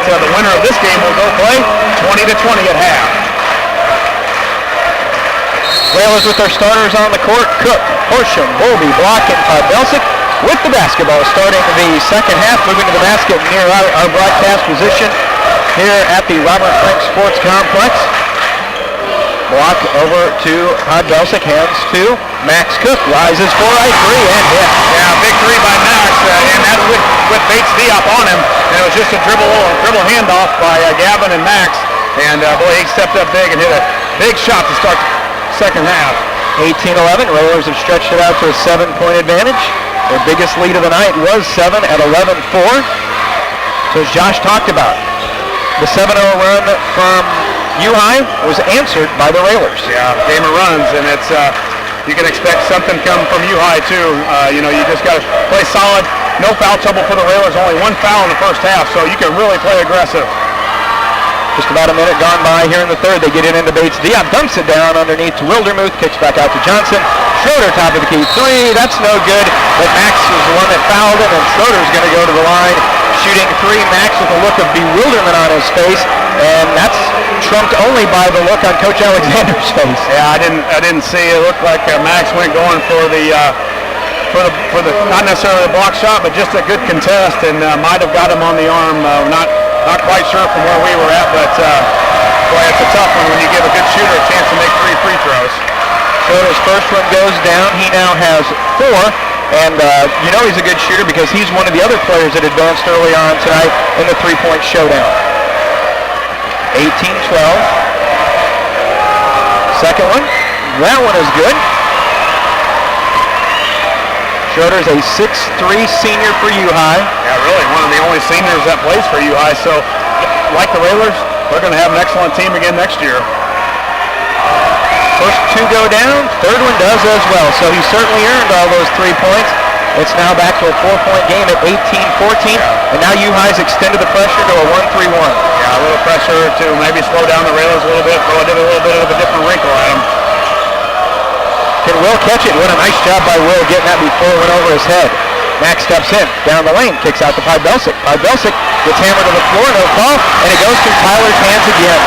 that the winner of this game will go play 20-20 at half. Railers with their starters on the court. Cook, Horsham, Bowlby, Block, and Podbelsic with the basketball starting the second half. Moving to the basket near our broadcast position here at the Robert Frank Sports Complex. Block over to Podbelsic, hands to Max Cook, rises for a three and hit. Yeah, big three by Max, and that's with Bates Diop on him. And it was just a dribble handoff by Gavin and Max. And boy, he stepped up big and hit a big shot to start the second half. 18-11, Railers have stretched it out to a 7-point advantage. Their biggest lead of the night was 7 at 11-4. So as Josh talked about, the 7-0 run from U-High was answered by the Railers. Yeah, game of runs, and it's you can expect something come from U-High too. You just got to play solid. No foul trouble for the Railers. Only one foul in the first half, so you can really play aggressive. Just about a minute gone by here in the third. They get it into Bates Diop, dumps it down underneath to Wildermuth, kicks back out to Johnson. Schroeder, top of the key three. That's no good. But Max was the one that fouled him, and Schroeder's going to go to the line, shooting three. Max with a look of bewilderment on his face, and that's trumped only by the look on Coach Alexander's face. Yeah, I didn't see it. It looked like Max went going for the not necessarily the block shot, but just a good contest, and might have got him on the arm. Not quite sure from where we were at, but boy, it's a tough one when you give a good shooter a chance to make 3 free throws. Schroeder's first one goes down. He now has 4, and he's a good shooter because he's one of the other players that advanced early on tonight in the 3-point showdown. 18-12. Second one. That one is good. Schroeder's a 6'3" senior for U-High. Yeah, really, one of the only seniors that plays for U-High. So, like the Railers, they're going to have an excellent team again next year. First 2 go down, third one does as well. So he certainly earned all those 3 points. It's now back to a 4-point game at 18-14. And now U-High's extended the pressure to a 1-3-1. Yeah, a little pressure to maybe slow down the Railers a little bit, throw a little bit of a different wrinkle at them. Can Will catch it? What a nice job by Will getting that before it went over his head. Max steps in, down the lane, kicks out to Podbelsic. Podbelsic gets hammered to the floor, no call, and it goes through Tyler's hands again.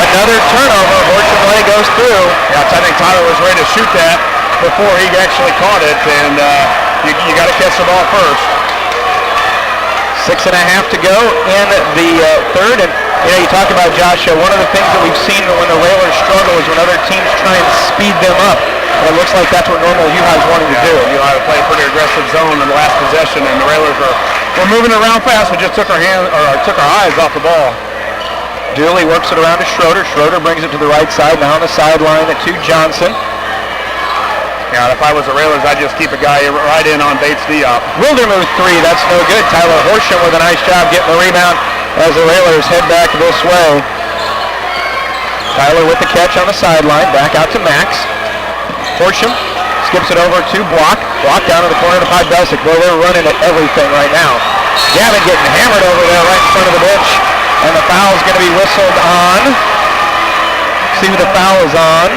Another turnover, Horsham goes through. Yeah, I think Tyler was ready to shoot that before he actually caught it, and you got to catch the ball first. 6.5 to go in the third, and you talk about, Josh, one of the things that we've seen when the Railers struggle is when other teams try and speed them up. And it looks like that's what normal U-High's wanting to do. U-High played a pretty aggressive zone in the last possession, and the Railers were moving around fast. We just took our eyes off the ball. Dooley works it around to Schroeder. Schroeder brings it to the right side, now on the sideline to Johnson. Yeah, if I was the Railers, I'd just keep a guy right in on Bates Diop. Wildermuth 3, that's no good. Tyler Horsham with a nice job getting the rebound as the Railers head back this way. Tyler with the catch on the sideline, back out to Max. Horsham skips it over to Block. Block down in the corner to Podbelsic. Boy, they're running at everything right now. Gavin getting hammered over there right in front of the bench. And the foul is going to be whistled on. See who the foul is on.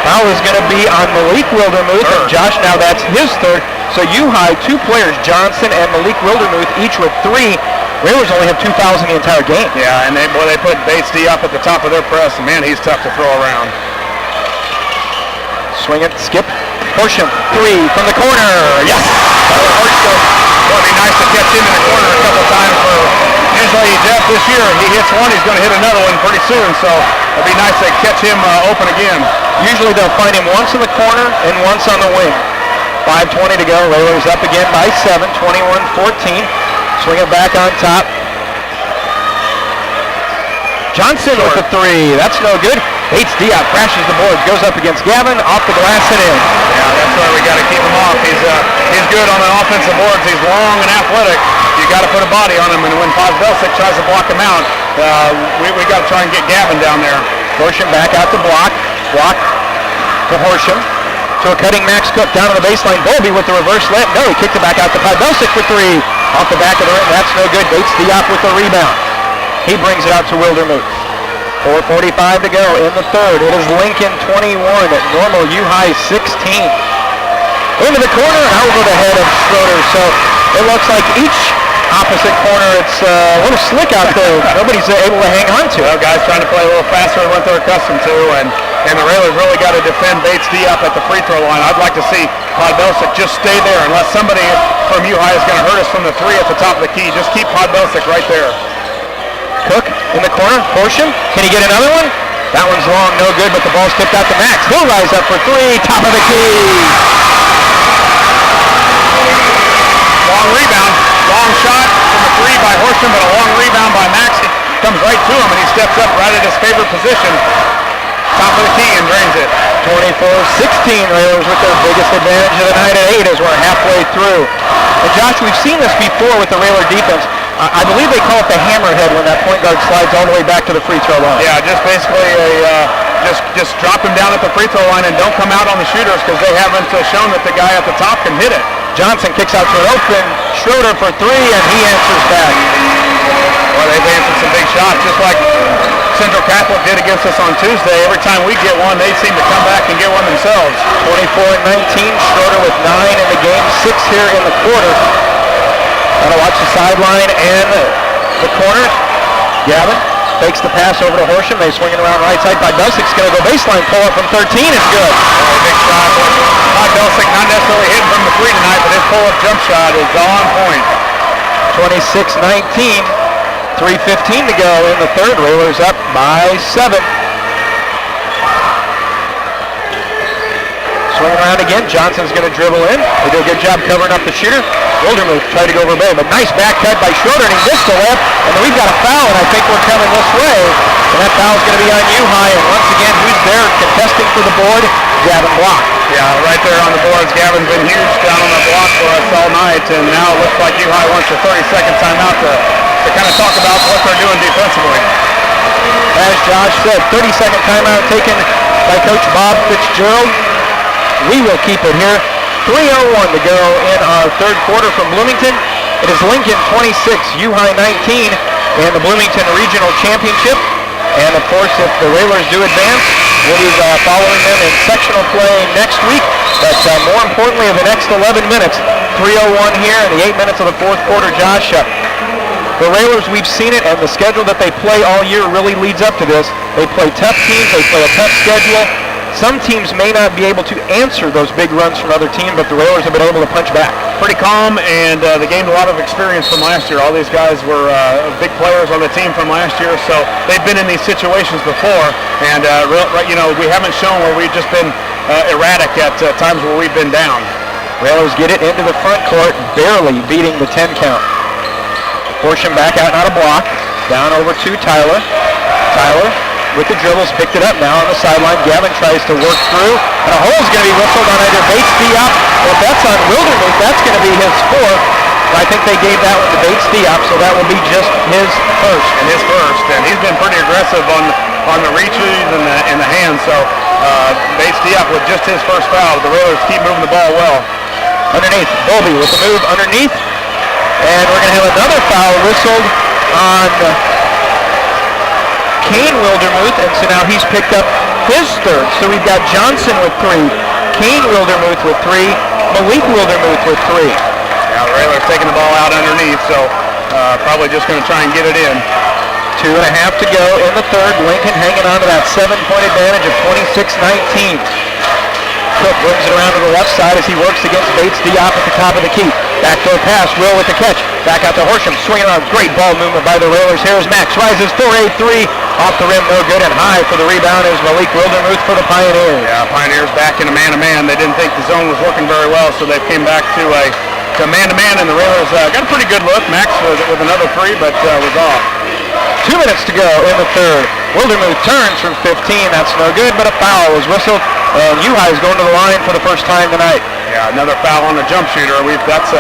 Foul is going to be on Malik Wildermuth. And Josh, now that's his third. So U-High, 2 players, Johnson and Malik Wildermuth, each with 3. Railers only have 2 fouls in the entire game. Yeah, and they put Bates Diop at the top of their press. And man, he's tough to throw around. Swing it, skip. Horsham, 3 from the corner. Yes! Horsham. Well, it'd be nice to catch him in the corner a couple times. Usually, Jeff, this year, he hits one, he's going to hit another one pretty soon. So it'd be nice to catch him open again. Usually they'll find him once in the corner and once on the wing. 5:20 to go. Railers up again by 7, 21-14. Swing it back on top. Johnson with the 3. That's no good. Bates Diop crashes the boards, goes up against Gavin, off the glass and in. Yeah, that's why we got to keep him off. He's good on the offensive boards. He's long and athletic. You got to put a body on him, and when Podbelsic tries to block him out, we got to try and get Gavin down there. Horsham back out to Block. Block to Horsham. To a cutting Max Cook down on the baseline. Bowlby with the reverse layup. No, he kicked it back out to Podbelsic for 3. Off the back of the rim. That's no good. Bates Diop with the rebound. He brings it out to Wildermuth. 4:45 to go in the third. It is Lincoln 21 at normal U-High 16. Into the corner, over the head of Schroeder. So it looks like each opposite corner. It's a little slick out there. Nobody's able to hang on to it. Well, guys trying to play a little faster than what they're accustomed to, and the Railers really got to defend Bates D up at the free throw line. I'd like to see Podbelsic just stay there unless somebody from U-High is going to hurt us from the three at the top of the key. Just keep Podbelsic right there. Cook in the corner. Horsham. Can he get another one? That one's long, no good, but the ball's tipped out to Max. He'll rise up for three. Top of the key. Long rebound. Long shot from the three by Horsham, but a long rebound by Max. It comes right to him, and he steps up right at his favorite position. Top of the key and drains it. 24-16, Railers with their biggest advantage of the night at 8 as we're halfway through. And Josh, we've seen this before with the Railer defense. I believe they call it the hammerhead when that point guard slides all the way back to the free throw line. Yeah, just basically just drop him down at the free throw line and don't come out on the shooters because they haven't shown that the guy at the top can hit it. Johnson kicks out to an open Schroeder for three, and he answers back. Well, they've answered some big shots, just like Central Catholic did against us on Tuesday. Every time we get one, they seem to come back and get one themselves. 24-19, Schroeder with 9 in the game, 6 here in the quarter. Gotta watch the sideline and the corner. Gavin takes the pass over to Horsham. They swing it around right side. Podbelsic's going to go baseline. Pull up from 13 is good. Big shot. Podbelsic not necessarily hitting from the three tonight, but his pull-up jump shot is on point. 26-19. 3:15 to go in the third. Railers up by 7. Swing around again. Johnson's going to dribble in. They do a good job covering up the shooter. Wildermuth tried to go over Bay, but nice back cut by Schroeder, and he missed the left. And then we've got a foul, and I think we're coming this way. And that foul's going to be on U-High. And once again, who's there contesting for the board? Gavin Block. Yeah, right there on the boards. Gavin's been huge down on the block for us all night, and now it looks like U-High wants a 30-second timeout to kind of talk about what they're doing defensively. As Josh said, 30-second timeout taken by Coach Bob Fitzgerald. We will keep it here. 3:01 to go in our third quarter from Bloomington. It is Lincoln 26, U-High 19 in the Bloomington Regional Championship. And of course, if the Railers do advance, we'll be following them in sectional play next week. But more importantly, in the next 11 minutes, 3:01 here in the 8 minutes of the fourth quarter, Josh. The Railers, we've seen it, and the schedule that they play all year really leads up to this. They play tough teams, they play a tough schedule. Some teams may not be able to answer those big runs from other teams, but the Railers have been able to punch back. Pretty calm, and they gained a lot of experience from last year. All these guys were big players on the team from last year, so they've been in these situations before, and we haven't shown where we've just been erratic at times where we've been down. Railers get it into the front court, barely beating the 10 count. Horsham back out, not a block. Down over to Tyler. Tyler with the dribbles, picked it up now on the sideline. Gavin tries to work through, and a hole's going to be whistled on either Bates Diop, or if that's on Wildermuth, that's going to be his fourth. I think they gave that one to Bates Diop, so that will be just his first. And he's been pretty aggressive on the reaches and the hands, so Bates Diop with just his first foul. The Railers keep moving the ball well. Underneath, Bowlby with the move underneath, and we're going to have another foul whistled on Kane Wildermuth, and so now he's picked up his third. So we've got Johnson with 3, Kane Wildermuth with 3, Malik Wildermuth with 3. Now the Railers taking the ball out underneath, so probably just going to try and get it in. 2.5 to go in the third. Lincoln hanging on to that 7-point advantage of 26-19. Cook brings it around to the left side as he works against Bates Diop at the top of the key. Backdoor pass, Will with the catch. Back out to Horsham, swinging around. Great ball movement by the Railers. Here's Max, rises 4-8-3. Off the rim, no good, and high for the rebound is Malik Wildermuth for the Pioneers. Yeah, Pioneers back in a man-to-man. They didn't think the zone was working very well, so they came back to man-to-man, and the Railers got a pretty good look. Max with another 3, but was off. 2 minutes to go in the third. Wildermuth turns from 15. That's no good, but a foul was whistled. And U-High is going to the line for the first time tonight. Yeah, another foul on the jump shooter. That's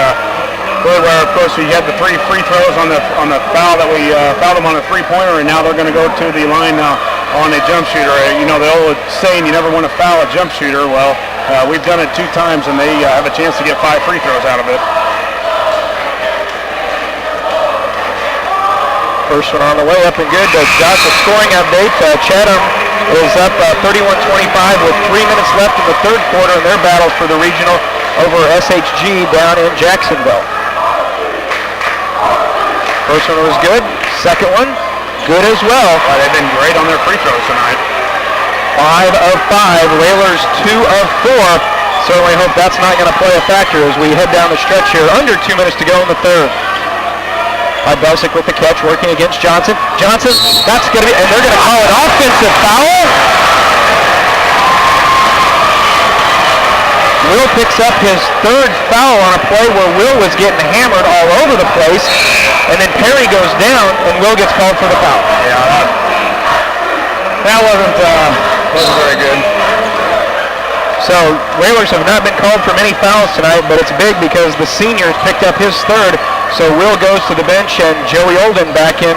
really where, of course, we had the 3 free throws on the foul that we fouled them on a three-pointer, and now they're going to go to the line on a jump shooter. You know, the old saying, you never want to foul a jump shooter. Well, we've done it 2 times, and they have a chance to get 5 free throws out of it. First one on the way, up and good. Josh, a scoring update. Chatham is up 31-25 with 3 minutes left in the third quarter in their battle for the regional over SHG down in Jacksonville. First one was good. Second one, good as well. They've been great on their free throws tonight. 5 of 5. Railers 2 of 4. Certainly hope that's not going to play a factor as we head down the stretch here. Under 2 minutes to go in the third. Belsick with the catch, working against Johnson. Johnson, that's going to be, and they're going to call an offensive foul. Will picks up his third foul on a play where Will was getting hammered all over the place, and then Perry goes down, and Will gets called for the foul. Yeah, that wasn't very good. So Railers have not been called for many fouls tonight, but it's big because the seniors picked up his third. So Will goes to the bench and Joey Olden back in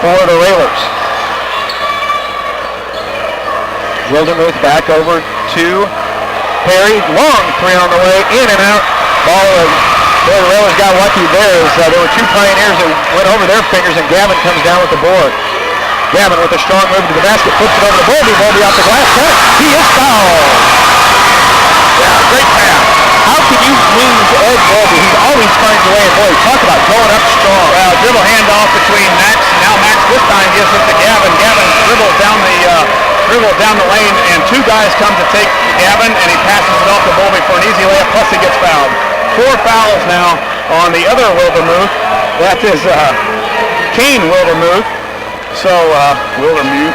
for the Railers. Wildermuth back over to Perry. Long three on the way, in and out. The Railers got lucky there as there were two Pioneers that went over their fingers, and Gavin comes down with the board. Gavin with a strong move to the basket, flips it over to Bolby. Bolby off the glass. He is fouled. Yeah, great pass. How can you lose Ed Bolby? He's always finds a way, and boy, talk about going up strong. Well, dribble handoff between Max. Now Max this time gives it to Gavin. Gavin dribbles down the lane, and two guys come to take Gavin, and he passes it off to Bolby for an easy layup, plus he gets fouled. 4 fouls now on the other Wildermuth. That is Kane Wildermuth. So, Wildermuth.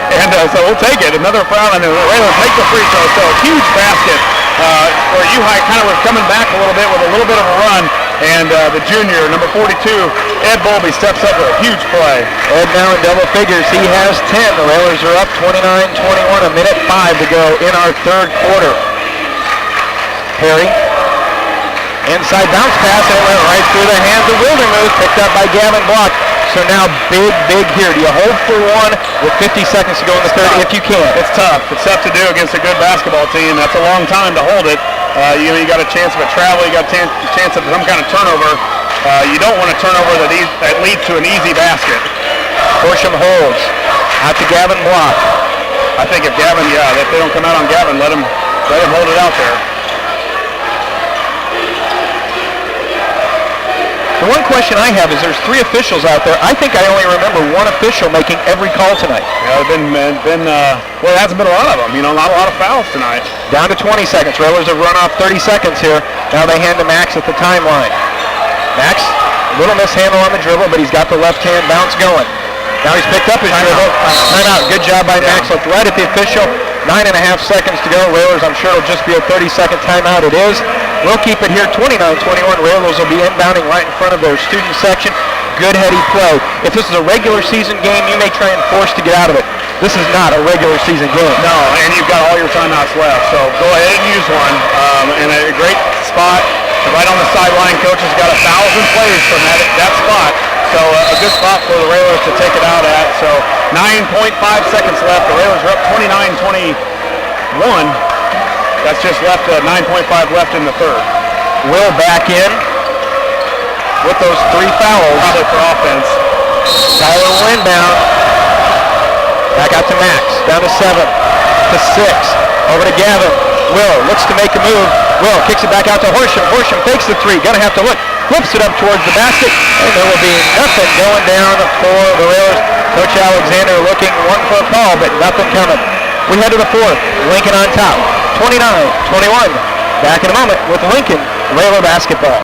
And so we'll take it. Another foul, and the Railers make the free throw. So a huge basket where U-High kind of was coming back a little bit with a little bit of a run. And the junior, number 42, Ed Bolby, steps up with a huge play. Ed now in double figures. He has 10. The Railers are up 29-21, a minute 5 to go in our third quarter. Perry. Inside bounce pass, and it went right through the hands of Wildermuth, picked up by Gavin Block. So now big here. Do you hold for one with 50 seconds to go in the third if you can? It's tough. It's tough to do against a good basketball team. That's a long time to hold it. You got a chance of a travel. You got a chance of some kind of turnover. You don't want a turnover that leads to an easy basket. Horsham holds. Out to Gavin Block. I think if they don't come out on Gavin, let him hold it out there. The one question I have is there's 3 officials out there. I think I only remember one official making every call tonight. Yeah, there hasn't been a lot of them. Not a lot of fouls tonight. Down to 20 seconds. Railers have run off 30 seconds here. Now they hand to Max at the timeline. Max, little mishandle on the dribble, but he's got the left hand bounce going. Now he's picked up his dribble. Timeout. Good job by Max. Looked right at the official. 9.5 seconds to go. Railers, I'm sure it'll just be a 30-second timeout. It is. We'll keep it here 29-21. Railers will be inbounding right in front of their student section. Good heady play. If this is a regular season game, you may try and force to get out of it. This is not a regular season game. No, and you've got all your timeouts left, so go ahead and use one. In a great spot, right on the sideline. Coach has got 1,000 plays from that spot. So a good spot for the Railers to take it out at. So 9.5 seconds left. The Railers are up 29-21. That's just left 9.5 left in the third. Will back in with those 3 fouls. Probably for offense. Tyler will inbound. Back out to Max. Down to 7. To 6. Over to Gavin. Will looks to make a move. Will kicks it back out to Horsham. Horsham fakes the 3. Gonna have to look. Flips it up towards the basket. And there will be nothing going down for the Railers. Coach Alexander looking one for a call, but nothing coming. We head to the fourth. Lincoln on top. 29-21. Back in a moment with Lincoln Railer basketball.